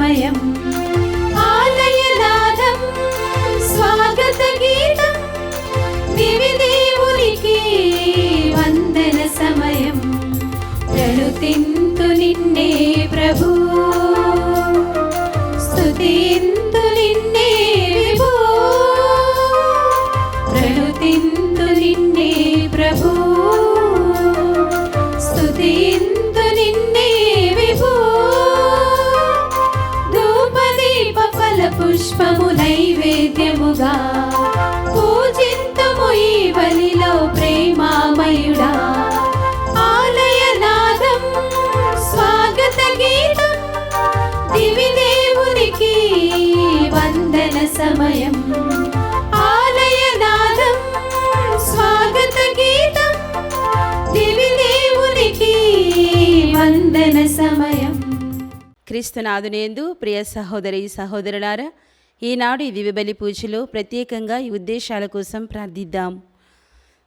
సమయం. ఆలయనాదం స్వాగత గీతం, దివి దేవునికి వందన సమయం. ప్రణుతింతు నిన్నే ప్రభు, స్తుతింతు నిన్నే విభో. ప్రణుతింతు నిన్నే ప్రభు, స్తుతింతు నిన్నే విభో. ధూపదీప ఫల పుష్పము నైవేద్యముగా పూజింతుము ఈ బలిలో ప్రేమామయుడా. ఆలయనాదం స్వాగత గీతం, దివి దేవునికి వందన సమయం. ఆలయనాదం స్వాగత గీతం, దివి దేవునికి వందన సమయం. క్రీస్తునాథునేందు ప్రియ సహోదరి సహోదరులారా, ఈనాడు ఈ దివ్యబలి పూజలో ప్రత్యేకంగా ఈ ఉద్దేశాల కోసం ప్రార్థిద్దాం.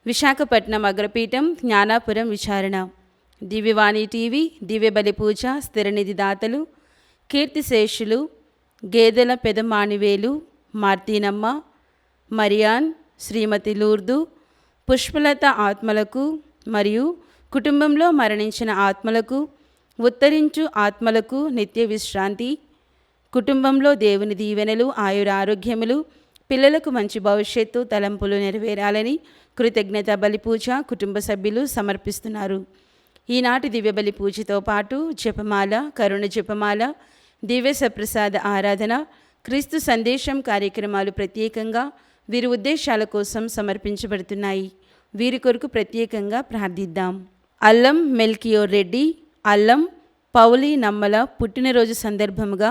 విశాఖపట్నం అగ్రపీఠం జ్ఞానాపురం విచారణ, దివ్యవాణి టీవీ, దివ్యబలి పూజ స్థిరనిధి దాతలు కీర్తిశేషులు గేదెల పెదమాణివేలు, మార్తీనమ్మ, మరియాన్, శ్రీమతి లూర్దు, పుష్పలత ఆత్మలకు మరియు కుటుంబంలో మరణించిన ఆత్మలకు, ఉత్తరించు ఆత్మలకు నిత్య విశ్రాంతి, కుటుంబంలో దేవుని దీవెనలు, ఆయురారోగ్యములు, పిల్లలకు మంచి భవిష్యత్తు తలంపులు నెరవేరాలని కృతజ్ఞత బలి పూజ కుటుంబ సభ్యులు సమర్పిస్తున్నారు. ఈనాటి దివ్యబలి పూజతో పాటు జపమాల, కరుణ జపమాల, దివ్య సప్రసాద ఆరాధన, క్రీస్తు సందేశం కార్యక్రమాలు ప్రత్యేకంగా వీరి ఉద్దేశాల కోసం సమర్పించబడుతున్నాయి. వీరి కొరకు ప్రత్యేకంగా ప్రార్థిద్దాం. అల్లం మెల్కియోర్ రెడ్డి, అల్లం పౌలి నమ్మల పుట్టినరోజు సందర్భముగా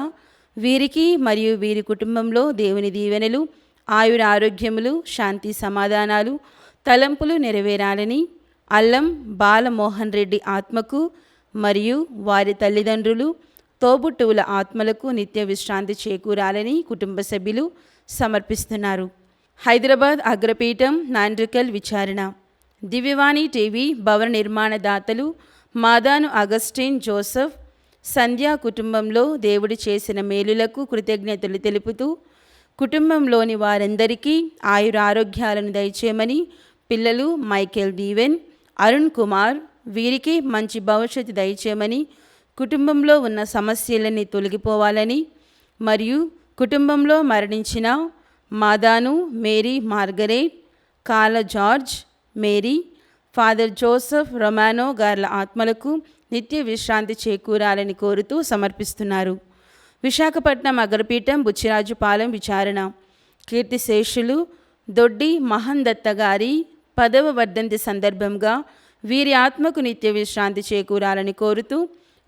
వీరికి మరియు వీరి కుటుంబంలో దేవుని దీవెనలు, ఆయుర ఆరోగ్యములు, శాంతి సమాధానాలు, తలంపులు నెరవేరాలని, అల్లం బాలమోహన్ రెడ్డి ఆత్మకు మరియు వారి తల్లిదండ్రులు, తోబుట్టువుల ఆత్మలకు నిత్య విశ్రాంతి చేకూరాలని కుటుంబ సభ్యులు సమర్పిస్తున్నారు. హైదరాబాద్ అగ్రపీఠం నాండ్రికల్ విచారణ, దివ్యవాణి టీవీ భవన నిర్మాణ దాతలు మాదాను అగస్టిన్ జోసెఫ్, సంధ్యా కుటుంబంలో దేవుడు చేసిన మేలులకు కృతజ్ఞతలు తెలుపుతూ కుటుంబంలోని వారందరికీ ఆయురారోగ్యాలను దయచేయమని, పిల్లలు మైకేల్ డీవెన్, అరుణ్ కుమార్ వీరికి మంచి భవిష్యత్తు దయచేయమని, కుటుంబంలో ఉన్న సమస్యలన్నీ తొలగిపోవాలని మరియు కుటుంబంలో మరణించిన మాదాను మేరీ మార్గరేట్, కాల George Mary, father Joseph Romano గార్ల ఆత్మలకు నిత్య విశ్రాంతి చేకూరాలని కోరుతూ సమర్పిస్తున్నారు. విశాఖపట్నం అగ్రపీఠం బుచ్చిరాజుపాలెం విచారణ, కీర్తిశేషులు దొడ్డి మహన్ దత్త గారి 10వ వర్ధంతి సందర్భంగా వీరి ఆత్మకు నిత్య విశ్రాంతి చేకూరాలని కోరుతూ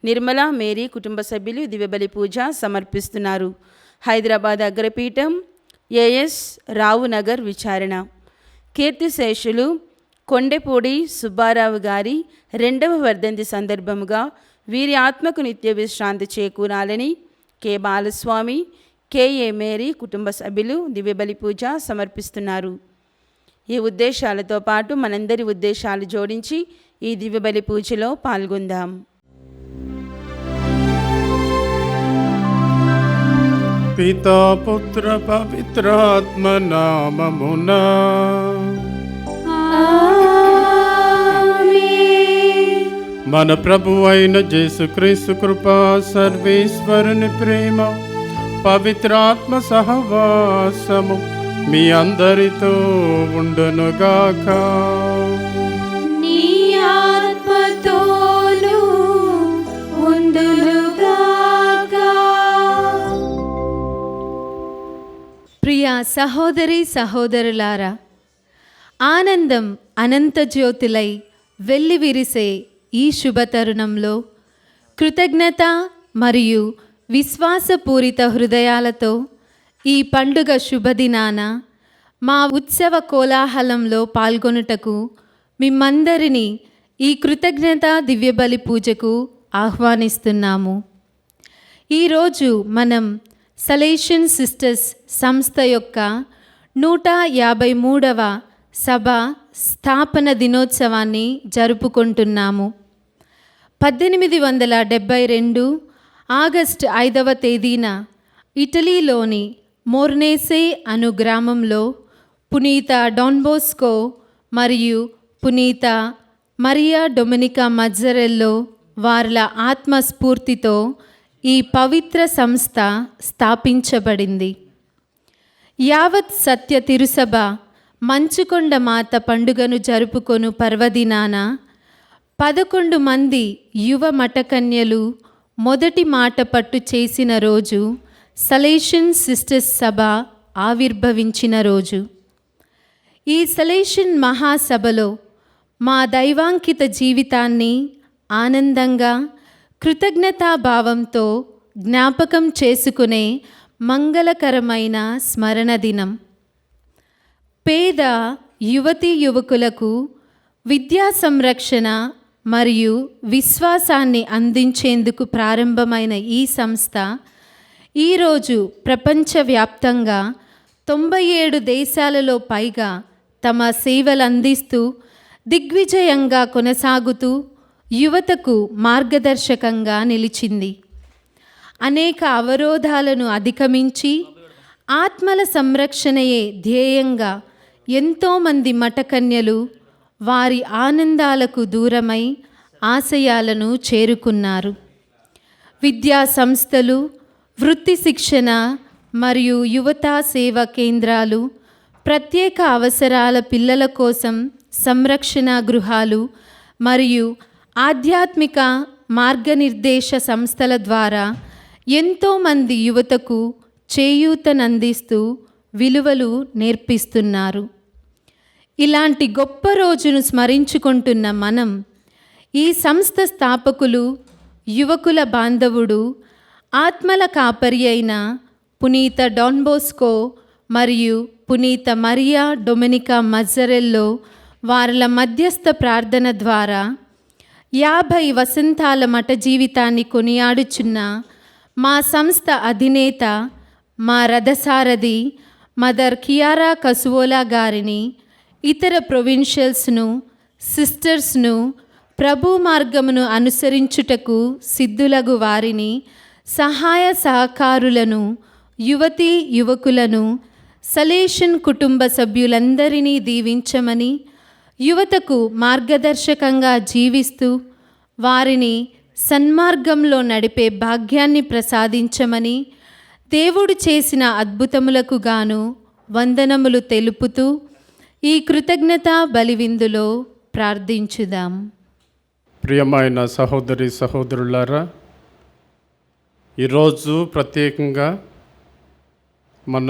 నిర్మల మేరీ కుటుంబ సభ్యులు దివ్యబలి పూజ సమర్పిస్తున్నారు. హైదరాబాద్ అగ్రపీఠం ఏఎస్ రావు నగర్ విచారణ, కీర్తిశేషులు కొండెపూడి సుబ్బారావు గారి 2వ వర్ధంతి సందర్భముగా వీరి ఆత్మకు నిత్య విశ్రాంతి చేకూరాలని కె బాలస్వామి, కెఏ మేరీ కుటుంబ సభ్యులు దివ్యబలి పూజ సమర్పిస్తున్నారు. ఈ ఉద్దేశాలతో పాటు మనందరి ఉద్దేశాలు జోడించి ఈ దివ్యబలి పూజలో పాల్గొందాం. పితా పుత్ర పవిత్రాత్మ నామమునా మన ప్రభు అయిన యేసుక్రీస్తు కృపా, సర్వేశ్వరుని ప్రేమ, పవిత్రాత్మ సహవాసము మీ అందరితో ఉండునుగాక. నీ ఆత్మతోను ఉండునుగాక. ప్రియ సహోదరి సహోదరులారా, ఆనందం అనంత జ్యోతిలై వెల్లివిరిసే ఈ శుభతరుణంలో కృతజ్ఞత మరియు విశ్వాసపూరిత హృదయాలతో ఈ పండుగ శుభదినాన మా ఉత్సవ కోలాహలంలో పాల్గొనుటకు మిమ్మందరినీ ఈ కృతజ్ఞత దివ్యబలి పూజకు ఆహ్వానిస్తున్నాము. ఈరోజు మనం సలేషన్ సిస్టర్స్ సంస్థ యొక్క 153వ సభ స్థాపన దినోత్సవాన్ని జరుపుకుంటున్నాము. 1872 ఆగస్టు 5వ తేదీన ఇటలీలోని మోర్నేసే అను గ్రామంలో పునీత డాన్ బోస్కో మరియు పునీత మరియా డొమినికా మజ్జరెల్లో వార్ల ఆత్మస్ఫూర్తితో ఈ పవిత్ర సంస్థ స్థాపించబడింది. యావత్ సత్య తిరుసభ మంచుకొండ మాత పండుగను జరుపుకొను పర్వదినాన 11 మంది యువ మఠకన్యలు మొదటి మాట పట్టు చేసిన రోజు సలేషన్ సిస్టర్స్ సభ ఆవిర్భవించిన రోజు. ఈ సలేషన్ మహాసభలో మా దైవాంకిత జీవితాన్ని ఆనందంగా కృతజ్ఞతాభావంతో జ్ఞాపకం చేసుకునే మంగళకరమైన స్మరణ దినం. పేద యువతీ యువకులకు విద్యా సంరక్షణ మరియు విశ్వాసాన్ని అందించేందుకు ప్రారంభమైన ఈ సంస్థ ఈరోజు ప్రపంచవ్యాప్తంగా 97 దేశాలలో పైగా తమ సేవలు అందిస్తూ దిగ్విజయంగా కొనసాగుతూ యువతకు మార్గదర్శకంగా నిలిచింది. అనేక అవరోధాలను అధిగమించి ఆత్మల సంరక్షణయే ధ్యేయంగా ఎంతోమంది మఠకన్యలు వారి ఆనందాలకు దూరమై ఆశయాలను చేరుకున్నారు. విద్యా సంస్థలు, వృత్తి శిక్షణ మరియు యువతా సేవా కేంద్రాలు, ప్రత్యేక అవసరాల పిల్లల కోసం సంరక్షణ గృహాలు మరియు ఆధ్యాత్మిక మార్గనిర్దేశ సంస్థల ద్వారా ఎంతోమంది యువతకు చేయూతనందిస్తూ విలువలు నేర్పిస్తున్నారు. ఇలాంటి గొప్ప రోజును స్మరించుకుంటున్న మనం ఈ సంస్థ స్థాపకులు, యువకుల బాంధవుడు, ఆత్మల కాపరి అయిన పునీత డాన్ బోస్కో మరియు పునీత మరియా డొమినికా మజ్జరెల్లో వారల మధ్యస్థ ప్రార్థన ద్వారా 50 వసంతాల మఠ జీవితాన్ని కొనియాడుచున్న మా సంస్థ అధినేత, మా రథసారథి మదర్ కియారా కసువోలా గారిని, ఇతర ప్రొవిన్షియల్స్ను, సిస్టర్స్ను, ప్రభు మార్గమును అనుసరించుటకు సిద్ధులగు వారిని, సహాయ సహకారులను, యువతీ యువకులను, సలేషన్ కుటుంబ సభ్యులందరినీ దీవించమని, యువతకు మార్గదర్శకంగా జీవిస్తూ వారిని సన్మార్గంలో నడిపే భాగ్యాన్ని ప్రసాదించమని దేవుడు చేసిన అద్భుతములకు గాను వందనములు తెలుపుతూ ఈ కృతజ్ఞతా బలివిందులో ప్రార్థించుదాం. ప్రియమైన సహోదరి సహోదరులారా, ఈరోజు ప్రత్యేకంగా మన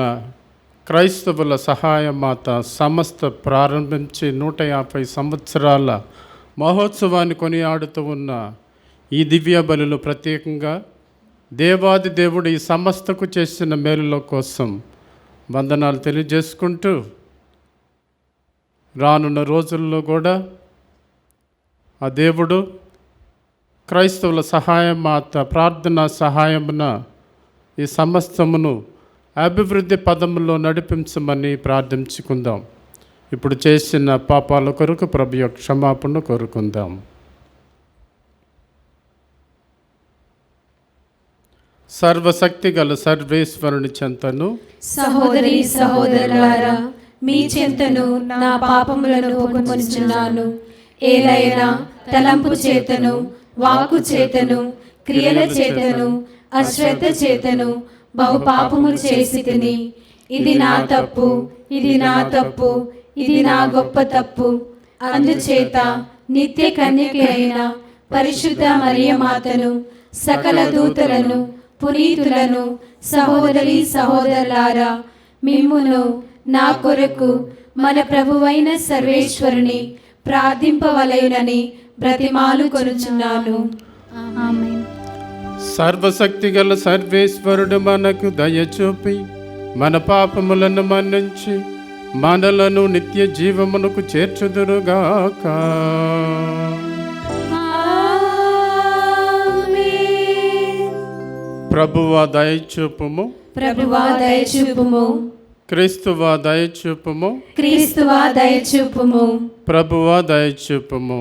క్రైస్తవుల సహాయ మాత సంస్థ ప్రారంభించి 150 సంవత్సరాల మహోత్సవాన్ని కొనియాడుతూ ఉన్న ఈ దివ్య బలులు ప్రత్యేకంగా దేవాది దేవుడు ఈ సంస్థకు చేసిన మేలుల కోసం వందనాలు తెలియజేసుకుంటూ, రానున్న రోజుల్లో కూడా ఆ దేవుడు క్రైస్తవుల సహాయ మాత ప్రార్థనా సహాయమున ఈ సమస్తమును అభివృద్ధి పదములో నడిపించమని ప్రార్థించుకుందాం. ఇప్పుడు చేసిన పాపాల కొరకు ప్రభు యొక్క క్షమాపణ కోరుకుందాం. సర్వశక్తి గల సర్వేశ్వరుని చెంతను సహోదరి సహోదరులారా, మీ చెంతను నా పాపములను ఒప్పుకొనుచున్నాను. ఏలైనా తలంపు చేతను, వాక్కు చేతను, క్రియల చేతను, అశ్రద్ధ చేతను బహు పాపములు చేసి తిని. ఇది నా తప్పు, ఇది నా తప్పు, ఇది నా గొప్ప తప్పు. అందుచేత నిత్య కన్యకైన పరిశుద్ధ మరియమాతను, సకల దూతలను, పునీతులను, సహోదరి సహోదరులారా, మిమ్మును నా కొరకు మన ప్రభువైన సర్వేశ్వరుని ప్రార్థింపవలయునని బ్రతిమాలు కొనుచున్నాను. ఆమేన్. సర్వశక్తి గల సర్వేశ్వరుడు మనకు దయచూపి మన పాపములను మన్నించి మనలను నిత్య జీవమునకు చేర్చుదురుగాక. ప్రభువా దయచూపుము, ప్రభువా దయచూపుము, క్రీస్తువా దయచూపుము, క్రీస్తువా దయచూపుము, ప్రభువా దయచూపుము.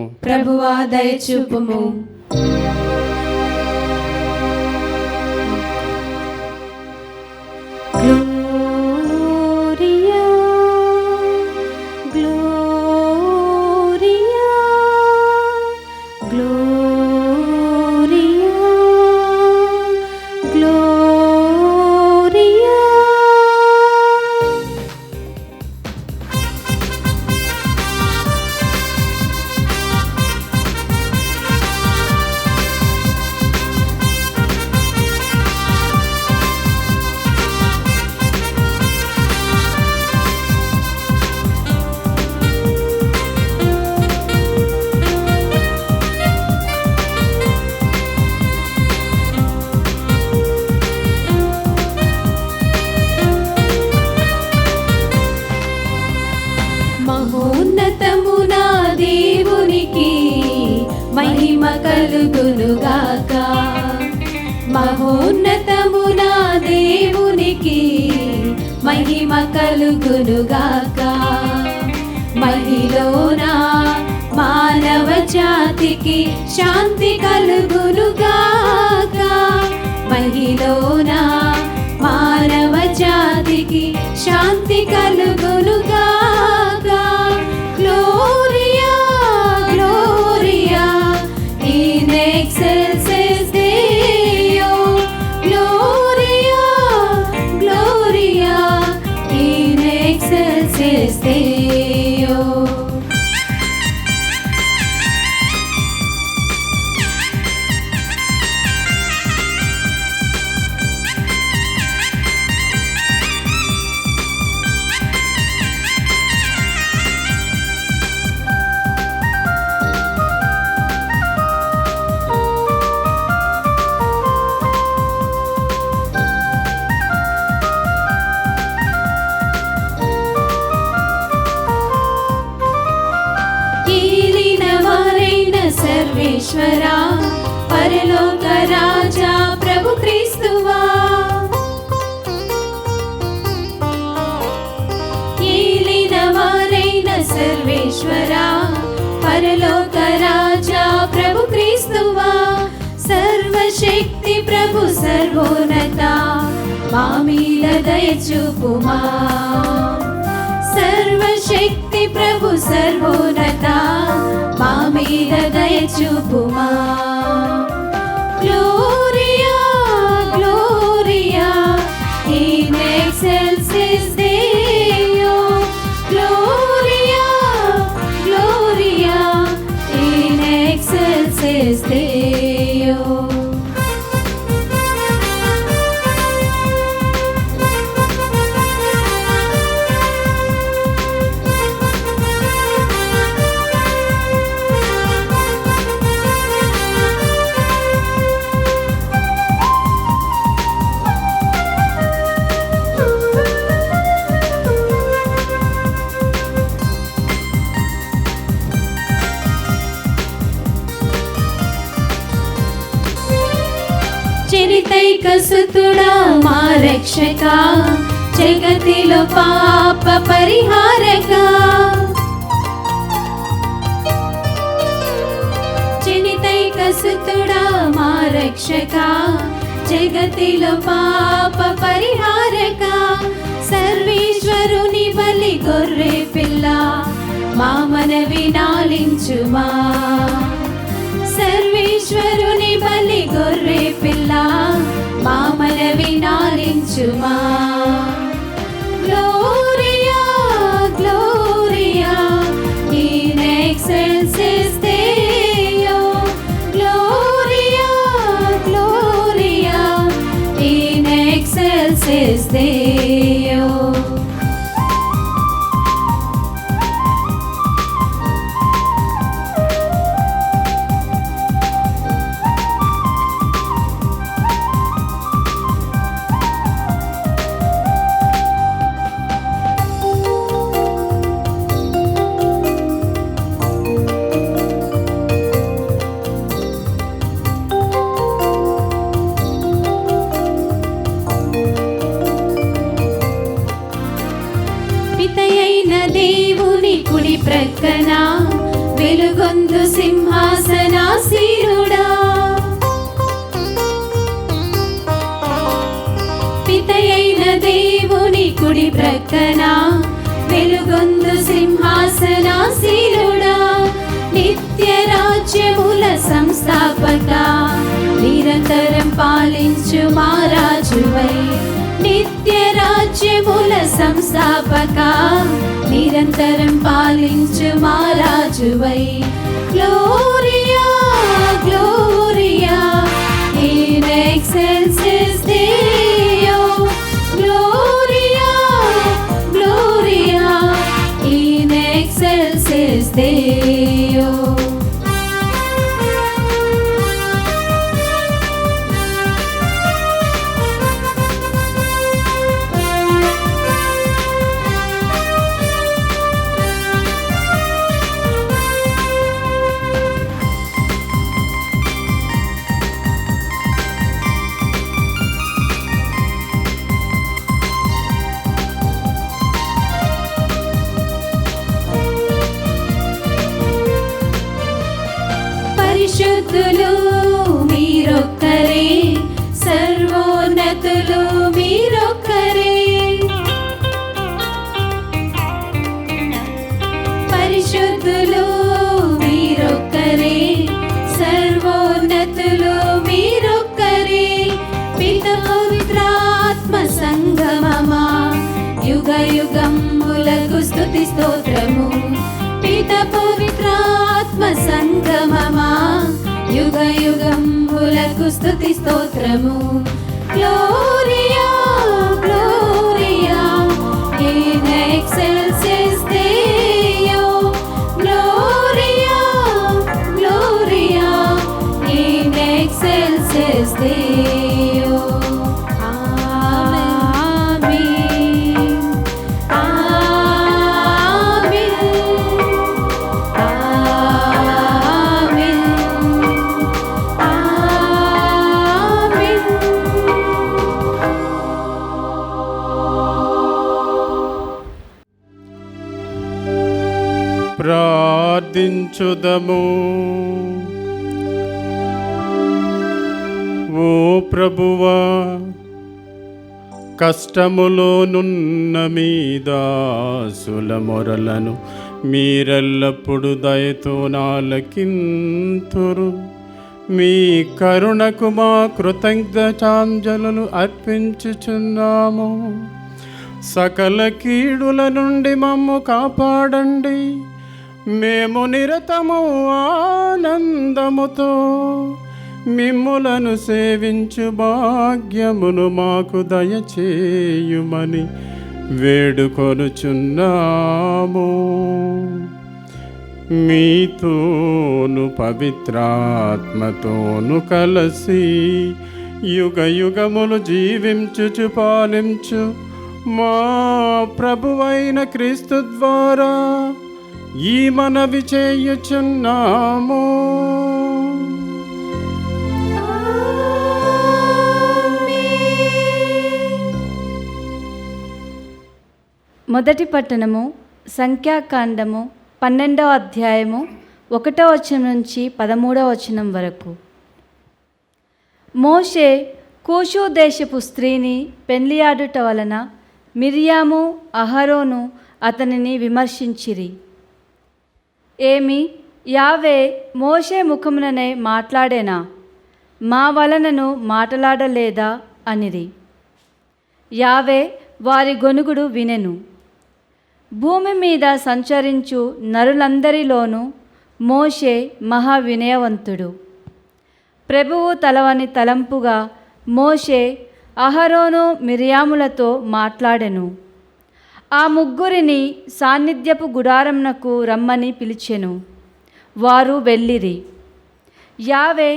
కలుగునుగాక. మహోన్నతమున దేవునికి మహిమ కలుగునుగాక. మహిలోన మానవ జాతికి శాంతి కలుగునుగాక. మహిలోన మానవ జాతికి శాంతి కలుగునుగాక. గ్లోరియా గ్లోరియా ఇన్ ఎక్సెల్సిస్ దేయో. గ్లోరియా గ్లోరియా ఇన్ ఎక్సెల్సిస్ దేయో. సర్వేశ్వరా పరలోక రాజా ప్రభు క్రీస్తువా. ఏలిన వారైన సర్వేశ్వరా పరలోక రాజా ప్రభు క్రీస్తువా. సర్వశక్తి ప్రభు సర్వోన్నత మా మీద దయ చూపుమా. సర్వశక్తి ప్రభు సర్వోన్నత మా మీద దయ చూపుమా. గ్లోరియా గ్లోరియా ఇన్ ఎక్సెల్సిస్ దేయో. గ్లోరియా గ్లోరియా ఇన్ ఎక్సెల్సిస్ దేయో. చరితైక సుతుడా మా రక్షక, జగతిలో పాప పరిహారక. చరితైక సుతుడా మా రక్షక, జగతిలో పాప పరిహారక. సర్వేశ్వరుని బలి గొర్రె పిల్ల మా మనవి నాలించుమా. సర్వేశ్వరుని బలి గొర్రె పిల్ల మా మనవి నాలించుమా. గ్లోరియా గ్లోరియా ఇన్ ఎక్సెల్సిస్ దేయో. గ్లోరియా గ్లోరియా ఇన్ ఎక్సెల్సిస్ దేయో. పితయైన దేవుని కుడి ప్రక్కన వెలుగొందు సింహాసనాసీనుడా. పితయైన దేవుని కుడి ప్రక్కన వెలుగొందు సింహాసనాసీనుడా. నిత్య రాజ్యముల సంస్థాపక, నిరంతరం పాలించు మా రాజువై. నిత్య రాజ్యముల సంస్థాపక, నిరంతరం పాలించు మా రాజువై. గ్లోరియా గ్లోరియా ఇన్ ఎక్సెల్సిస్ దేయో. గ్లోరియా గ్లోరియా ఇన్ ఎక్సెల్సిస్ దేయో. సంగమమా యుగ యుగములకు స్తుతి స్తోత్రము. పిత పవిత్రాత్మ సంగమమా యుగ యుగములకు స్తుతి స్తోత్రము. గ్లోరియా గ్లోరియా ఇన్ ఎక్సెల్సిస్ దేయో. గ్లోరియా గ్లోరియా ఇన్ ఎక్సెల్సిస్ దేయో. ఆమేన్ ఆమేన్ ఆమేన్ ఆమేన్. ప్రార్థించుదము. ఓ ప్రభువా, కష్టములోనున్న మీ దాసుల మొరలను మీరెల్లప్పుడు దయతో నాలకింతురు. మీ కరుణకు మా కృతజ్ఞతాంజలులు అర్పించుచున్నాము. సకల కీడుల నుండి మమ్ము కాపాడండి. మేము నిరతము ఆనందముతో మిమ్ములను సేవించు భాగ్యమును మాకు దయచేయుమని వేడుకొనుచున్నాము. మీతోను పవిత్రాత్మతోను కలసి యుగ యుగములు జీవించుచు పాలించు మా ప్రభువైన క్రీస్తు ద్వారా ఈ మనవి చేయుచున్నాము. మొదటి పట్టణము సంఖ్యాకాండము 12వ అధ్యాయము 1వ వచనం నుంచి 13వ వచనం వరకు. మోషే కూషు దేశపు స్త్రీని పెండ్లియాడుట వలన మిర్యాము అహరోను అతనిని విమర్శించిరి. ఏమి, యావే మోషే ముఖముననే మాట్లాడేనా, మా వలనను మాట్లాడలేదా అనిరి. యావే వారి గొనుగుడు వినెను. భూమి మీద సంచరించు నరులందరిలోనూ మోషే మహా వినయవంతుడు. ప్రభువు తలవని తలంపుగా మోషే అహరోను మిర్యాములతో మాట్లాడెను. ఆ ముగ్గురిని సాన్నిధ్యపు గుడారంనకు రమ్మని పిలిచెను. వారు వెళ్ళిరి. యావే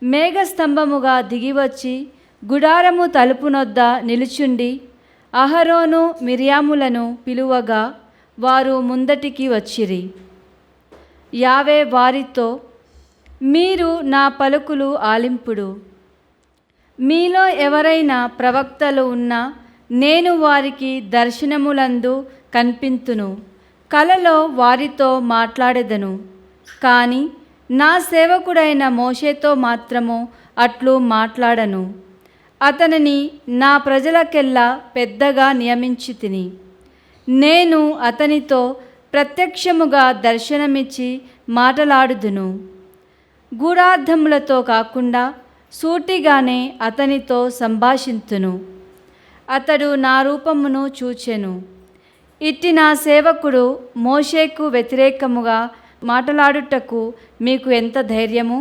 మేఘస్తంభముగా దిగివచ్చి గుడారము తలుపునొద్ద నిలుచుండి అహరోను మిర్యాములను పిలువగా వారు ముందటికి వచ్చిరి. యావే వారితో, మీరు నా పలుకులు ఆలింపుడు. మీలో ఎవరైనా ప్రవక్తలు ఉన్నా నేను వారికి దర్శనములందు కనిపింతును, కలలో వారితో మాట్లాడెదను. కానీ నా సేవకుడైన మోషేతో మాత్రము అట్లు మాట్లాడను. అతనిని నా ప్రజలకెల్లా పెద్దగా నియమించి తిని నేను అతనితో ప్రత్యక్షముగా దర్శనమిచ్చి మాటలాడుదును. గూఢార్థములతో కాకుండా సూటిగానే అతనితో సంభాషింతును. అతడు నా రూపమును చూచెను. ఇట్టి నా సేవకుడు మోషేకు వ్యతిరేకముగా మాటలాడుటకు మీకు ఎంత ధైర్యము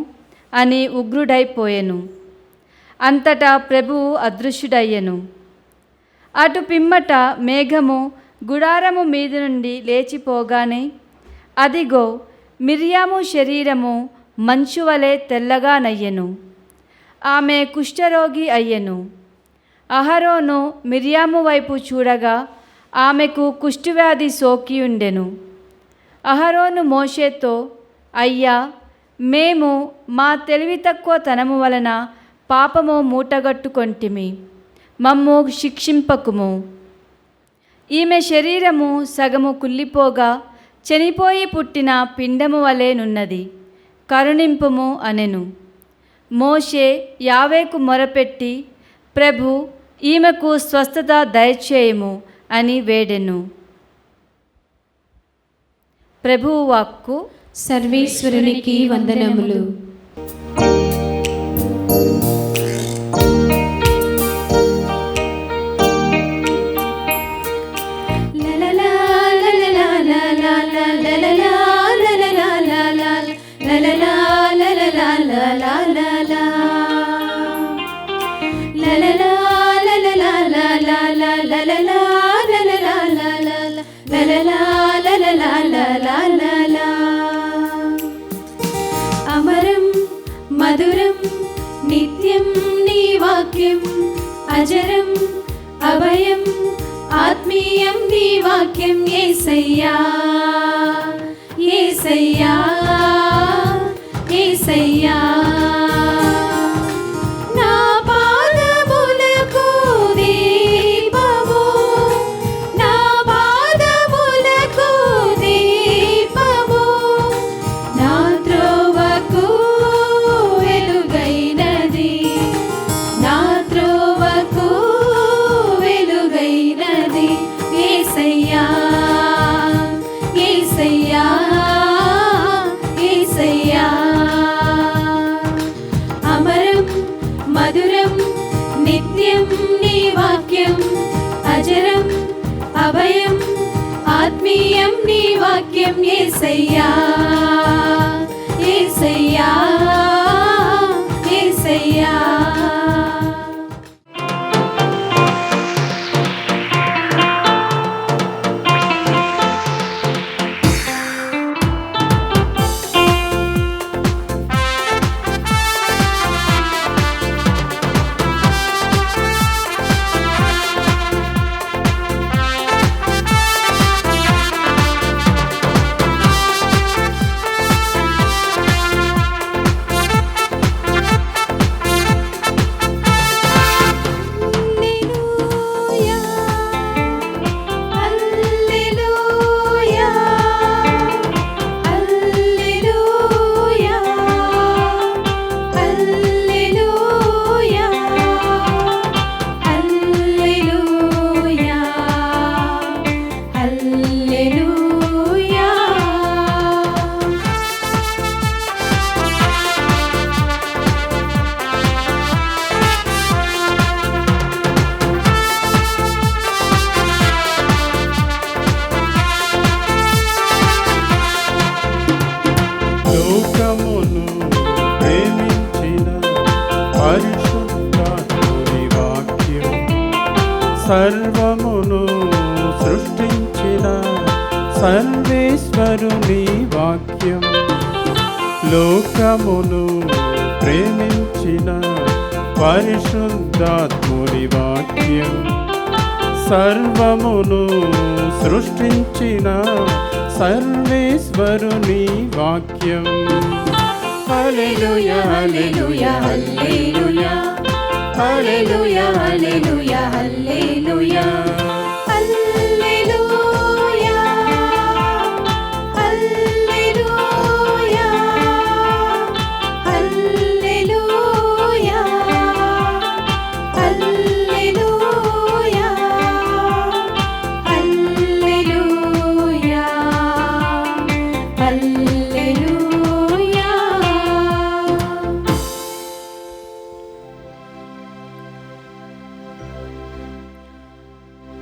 అని ఉగ్రుడైపోయెను. అంతటా ప్రభువు అదృశ్యుడయ్యెను. అటు పిమ్మట మేఘము గుడారము మీద నుండి లేచిపోగానే అదిగో మిర్యాము శరీరము మంచు వలె తెల్లగా నయ్యెను. ఆమె కుష్ఠరోగి అయ్యెను. అహరోను మిర్యాము వైపు చూడగా ఆమెకు కుష్ఠవ్యాధి సోకి ఉండెను. అహరోను మోషేతో, అయ్యా, మేము మా తెలివి తక్కువ తనము వలన పాపము మూటగట్టుకొంటిమి, మమ్ము శిక్షింపకుము. ఈమె శరీరము సగము కుళ్ళిపోగా చనిపోయి పుట్టిన పిండము వలెనున్నది, కరుణింపుము అనెను. మోషే యావేకు మొరపెట్టి, ప్రభు, ఈమెకు స్వస్థత దయచేయము అని వేడెను. ప్రభువు వాక్కు. సర్వేశ్వరునికి వందనములు. la la la la la la la la la la la la la la la la la la. Amaram మధురం నిత్యం నీ వాక్యం, అజరం అభయం ఆత్మీయం నీ వాక్యం. యేసయ్యా యేసయ్యా యేసయ్యా. నా పాదములకు దీపము, నా పాదములకు దీపము, నా త్రోవకు వెలుగైనది, నా త్రోవకు వెలుగైనది. యేసయ్యా యేసయ్యా యేసయ్యా. అమరం మధురం నిత్యం నీ వాక్యం, అజరం అభయం ఆత్మీయం నీ వాక్యం. యేసయ్యా యేసయ్యా యేసయ్యా. లోకమును ప్రేమించిన పరిశుద్ధాత్ముని వాక్యం, సర్వమును సృష్టించిన సర్వేశ్వరుని వాక్యం. లోకమును ప్రేమించిన పరిశుద్ధాత్ముని వాక్యం, సర్వమును సృష్టించిన సర్వేశ్వరుని వాక్యం. హల్లెలూయా హల్లెలూయా హల్లెలూయా హల్లెలూయా హల్లెలూయా హల్లెలూయా.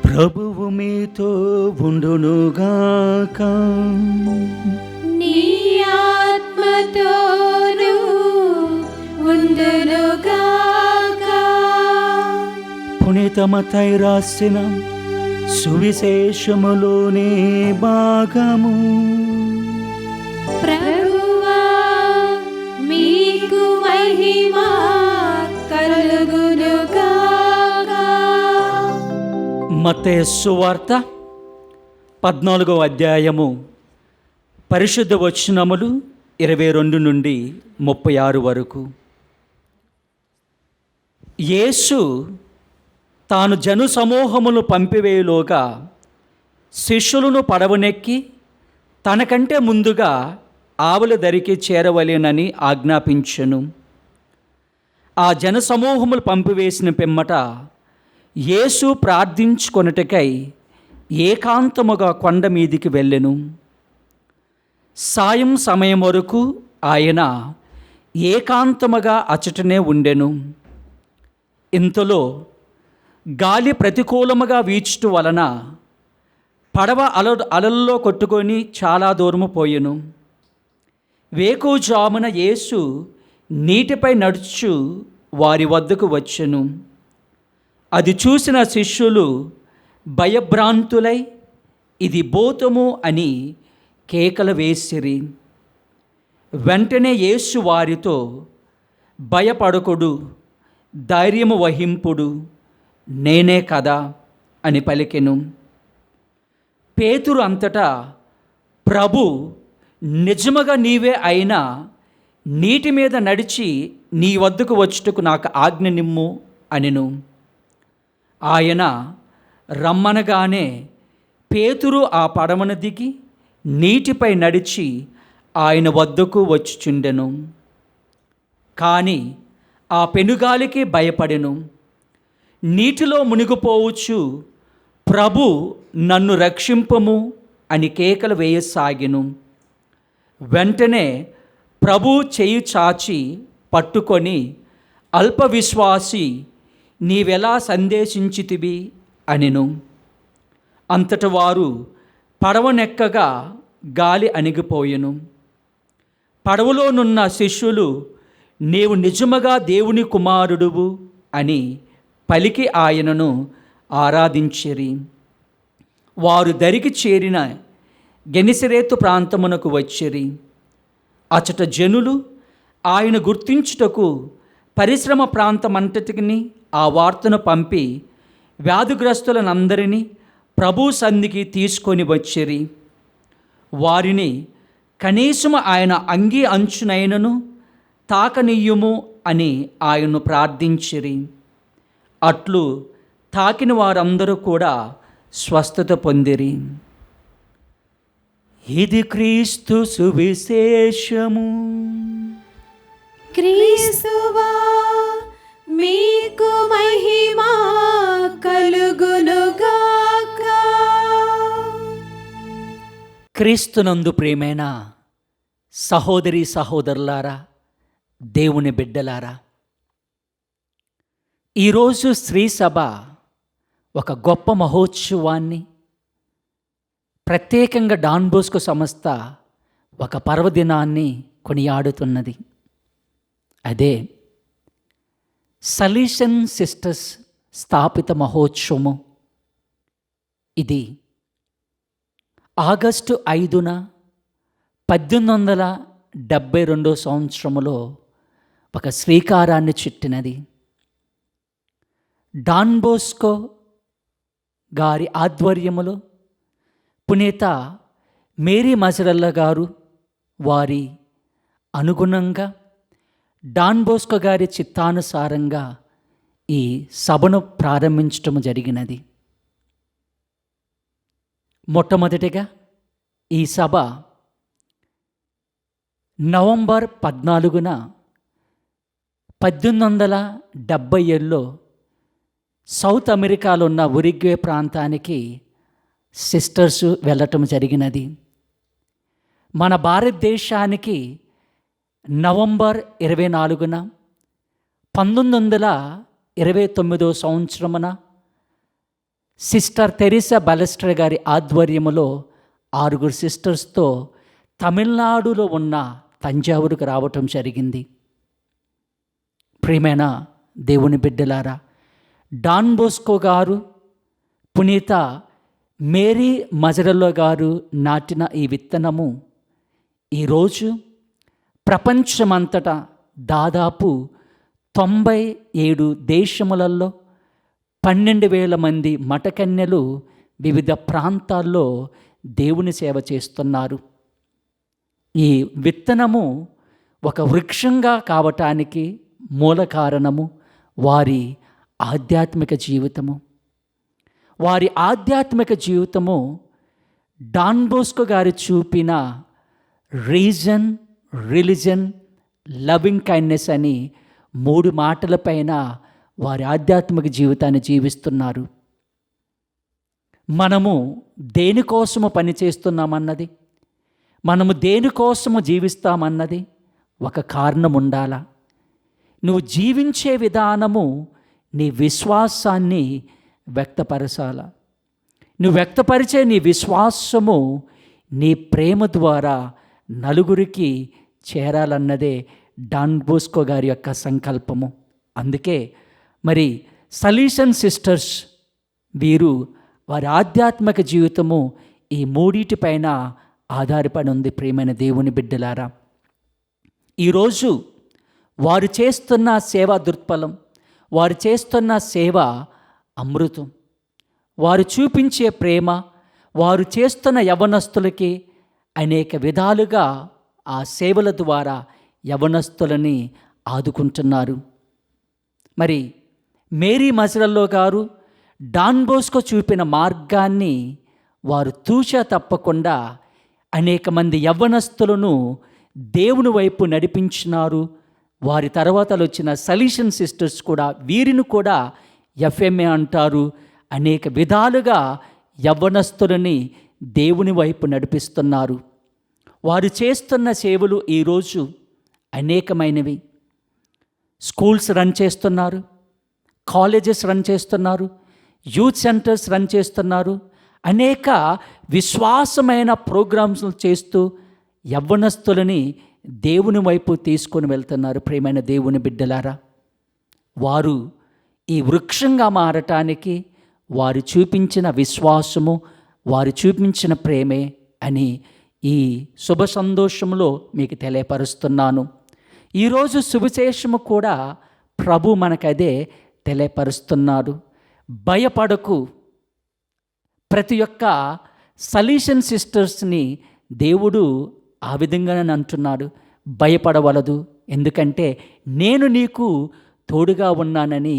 ప్రభువు మీతో ఉండునుగాక. నీ ఆత్మతోను ఉండునుగాక. పునీత మత్తయి రాసిన సువిశేషములోని భాగము. ప్రభువా మీకు మహిమ కలుగునుగాక. మత్తయి సువార్త 14వ అధ్యాయము పరిశుద్ధ వచనములు 22 నుండి 36 వరకు. యేసు తాను జను సమూహములు పంపివేయులోగా శిష్యులను పడవనెక్కి తనకంటే ముందుగా ఆవుల దరికి చేరవలెనని ఆజ్ఞాపించెను. ఆ జనసమూహములు పంపివేసిన పిమ్మట యేసు ప్రార్థించుకొనుటకై ఏకాంతముగా కొండ మీదికి వెళ్ళెను. సాయం సమయం వరకు ఆయన ఏకాంతముగా అచటనే ఉండెను. ఇంతలో గాలి ప్రతికూలముగా వీచుట వలన పడవ అలల్లో కొట్టుకొని చాలా దూరము పోయెను. వేకువజామున యేసు నీటిపై నడుచు వారి వద్దకు వచ్చెను. అది చూసిన శిష్యులు భయభ్రాంతులై ఇది భూతము అని కేకలు వేసిరి. వెంటనే యేసు వారితో, భయపడకుడు, ధైర్యము వహింపుడు, నేనే కదా అని పలికెను. పేతురు అంతటా, ప్రభు, నిజముగా నీవే అయినా నీటి మీద నడిచి నీ వద్దకు వచ్చుటకు నాకు ఆజ్ఞ నిమ్ము అనెను. ఆయన రమ్మనగానే పేతురు ఆ పడవను దిగి నీటిపై నడిచి ఆయన వద్దకు వచ్చుచుండెను. కానీ ఆ పెనుగాలికి భయపడెను. నీటిలో మునిగిపోవచ్చు, ప్రభు నన్ను రక్షింపము అని కేకలు వేయసాగెను. వెంటనే ప్రభు చేయి చాచి పట్టుకొని, అల్ప విశ్వాసి, నీవెలా సందేశించితివి అనెను. అంతట వారు పడవనెక్కగా గాలి అణిగిపోయెను. పడవలోనున్న శిష్యులు, నీవు నిజముగా దేవుని కుమారుడువు అని పలికి ఆయనను ఆరాధించిరి. వారు దరికి చేరిన గెనిసరేతు ప్రాంతమునకు వచ్చిరి. అచట జనులు ఆయన గుర్తించుటకు పరిశ్రమ ప్రాంతమంతటిని ఆ వార్తను పంపి వ్యాధిగ్రస్తులనందరినీ ప్రభు సన్నిధికి తీసుకొని వచ్చిరి. వారిని కనీసము ఆయన అంగీ అంచునైనను తాకనీయుము అని ఆయన్ను ప్రార్థించిరి. అట్లు తాకిన వారందరూ కూడా స్వస్థత పొందిరి. ఇది క్రీస్తు సువిశేషము. క్రీస్తువా మీకు మహిమా కలుగునుగాక. క్రీస్తునందు ప్రియమైన సహోదరి సహోదరులారా, దేవుని బిడ్డలారా, ఈరోజు స్త్రీ సభ ఒక గొప్ప మహోత్సవాన్ని, ప్రత్యేకంగా డాన్ బోస్కో సంస్థ ఒక పర్వదినాన్ని కొనియాడుతున్నది. అదే సలీషన్ సిస్టర్స్ స్థాపిత మహోత్సవము. ఇది ఆగస్టు 5న 1872 సంవత్సరములో ఒక శ్రీకారాన్ని చుట్టినది. డాన్ బోస్కో గారి ఆధ్వర్యములో పునీత మేరీ మజరల్లా గారు వారి అనుగుణంగా డాన్ బోస్కో గారి చిత్తానుసారంగా ఈ సభను ప్రారంభించటం జరిగినది. మొట్టమొదటిగా ఈ సభ నవంబర్ 14న 1877లో సౌత్ అమెరికాలో ఉన్న ఉరుగ్వే ప్రాంతానికి సిస్టర్స్ వెళ్ళటం జరిగినది. మన భారతదేశానికి నవంబర్ 24న 1929 సంవత్సరమున సిస్టర్ తెరిసా బలెస్టర్ గారి ఆధ్వర్యములో 6 సిస్టర్స్తో తమిళనాడులో ఉన్న తంజావూరుకు రావటం జరిగింది. ప్రియమైన దేవుని బిడ్డలారా, డాన్ బోస్కో గారు, పునీత మేరీ మజరల్లో గారు నాటిన ఈ విత్తనము ఈరోజు ప్రపంచమంతటా దాదాపు 97 దేశములలో 12,000 మంది మఠకన్యలు వివిధ ప్రాంతాల్లో దేవుని సేవ చేస్తున్నారు. ఈ విత్తనము ఒక వృక్షంగా కావటానికి మూల కారణము వారి ఆధ్యాత్మిక జీవితము. వారి ఆధ్యాత్మిక జీవితము డాన్ బోస్కో గారు చూపిన రీజన్, రిలిజన్, లవింగ్ కైండ్నెస్ అని 3 మాటలపైన వారి ఆధ్యాత్మిక జీవితాన్ని జీవిస్తున్నారు. మనము దేనికోసము పనిచేస్తున్నామన్నది, మనము దేనికోసము జీవిస్తామన్నది ఒక కారణం ఉండాలా. నువ్వు జీవించే విధానము నీ విశ్వాసాన్ని వ్యక్తపరచాల. నువ్వు వ్యక్తపరిచే నీ విశ్వాసము నీ ప్రేమ ద్వారా నలుగురికి చేరాలన్నదే డాన్ బోస్కో గారి యొక్క సంకల్పము. అందుకే మరి సలీషన్ సిస్టర్స్ వీరు వారి ఆధ్యాత్మిక జీవితము ఈ మూడిటిపైన ఆధారపడి ఉంది. ప్రియమైన దేవుని బిడ్డలారా, ఈరోజు వారు చేస్తున్న సేవా దృక్పథం, వారు చేస్తున్న సేవ అమృతం. వారు చూపించే ప్రేమ, వారు చేస్తున్న యవ్వనస్తులకి అనేక విధాలుగా ఆ సేవల ద్వారా యవ్వనస్తులని ఆదుకుంటున్నారు. మరి మేరీ మజరల్లో గారు డాన్ బోస్కో చూపిన మార్గాన్ని వారు తూచా తప్పకుండా అనేక మంది యవ్వనస్తులను దేవుని వైపు నడిపించినారు. వారి తర్వాత వచ్చిన సలీషన్ సిస్టర్స్ కూడా వీరిని కూడా ఎఫ్ఎంఏ అంటారు. అనేక విధాలుగా యవ్వనస్తులని దేవుని వైపు నడిపిస్తున్నారు. వారు చేస్తున్న సేవలు ఈరోజు అనేకమైనవి. స్కూల్స్ రన్ చేస్తున్నారు, కాలేజెస్ రన్ చేస్తున్నారు, యూత్ సెంటర్స్ రన్ చేస్తున్నారు. అనేక విశ్వాసమైన ప్రోగ్రామ్స్ చేస్తూ యవ్వనస్తులని దేవుని వైపు తీసుకొని వెళ్తున్నారు. ప్రియమైన దేవుని బిడ్డలారా, వారు ఈ వృక్షంగా మారటానికి వారు చూపించిన విశ్వాసము, వారు చూపించిన ప్రేమే అని ఈ శుభ సంతోషంలో మీకు తెలియపరుస్తున్నాను. ఈరోజు సువిశేషము కూడా ప్రభు మనకదే తెలియపరుస్తున్నాడు. భయపడకు. ప్రతి ఒక్క సలీషన్ సిస్టర్స్ని దేవుడు ఆ విధంగానే అంటున్నాడు, భయపడవలదు, ఎందుకంటే నేను నీకు తోడుగా ఉన్నానని